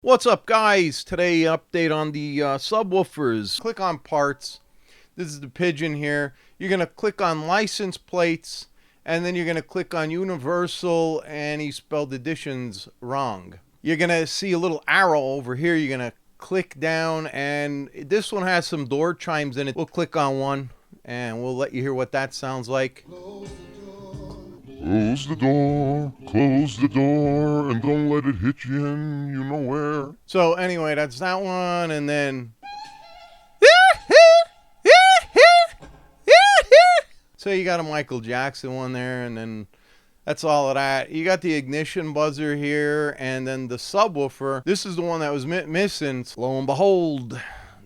What's up, guys? Today update on the subwoofers. Click on parts. This is the pigeon here. You're gonna click on license plates, and then you're gonna click on universal, and he spelled additions wrong. You're gonna see a little arrow over here. You're gonna click down, and this one has some door chimes in it. We'll click on one, and we'll let you hear what that sounds like. Close the door, and don't let it hit you in you know where. So anyway, that's that one, and then so you got a Michael Jackson one there, and then that's all of that. You got the ignition buzzer here, and then the subwoofer. This is the one that was missing. Lo and behold,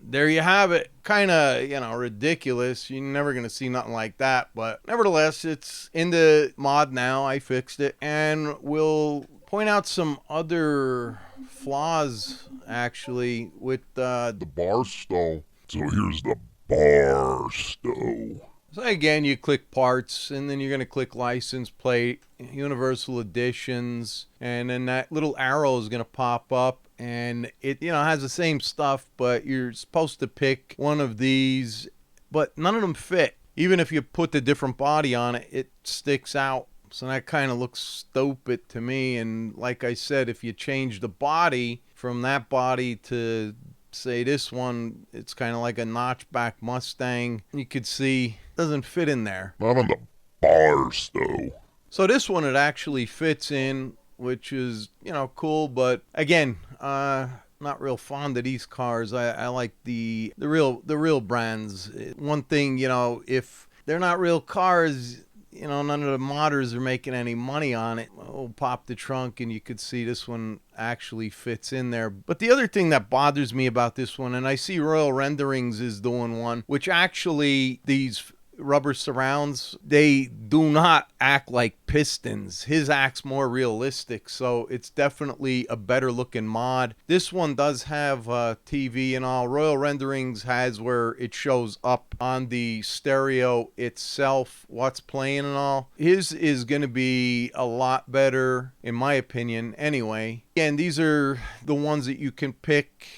there you have it. Kind of, ridiculous. You're never going to see nothing like that. But nevertheless, it's in the mod now. I fixed it. And we'll point out some other flaws, actually, with The bar stow. So here's the bar stow. So again, you click parts, and then you're going to click license plate, universal editions, and then that little arrow is going to pop up, and it has the same stuff, but you're supposed to pick one of these, but none of them fit. Even if you put the different body on it, it sticks out. So that kind of looks stupid to me. And like I said, if you change the body from that body to say this one, it's kind of like a notchback Mustang. You could see it doesn't fit in there. Not on the bar stow. So this one, it actually fits in, which is cool. But again, not real fond of these cars. I like the real brands. One thing, if they're not real cars, none of the modders are making any money on it. We'll pop the trunk, and you could see this one actually fits in there. But the other thing that bothers me about this one, and I see Royal Renderings is doing one, which actually these rubber surrounds, they do not act like pistons. His acts more realistic, so it's definitely a better looking mod. This one does have TV and all. Royal Renderings has where it shows up on the stereo itself what's playing and all. His is going to be a lot better, in my opinion, anyway. And these are the ones that you can pick.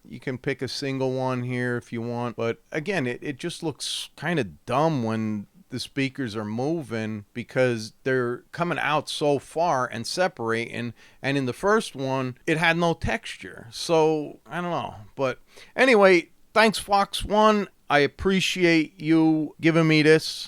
You can pick a single one here if you want. But again, it just looks kind of dumb when the speakers are moving because they're coming out so far and separating. And in the first one, it had no texture. So, I don't know. But anyway, thanks, Fox One. I appreciate you giving me this.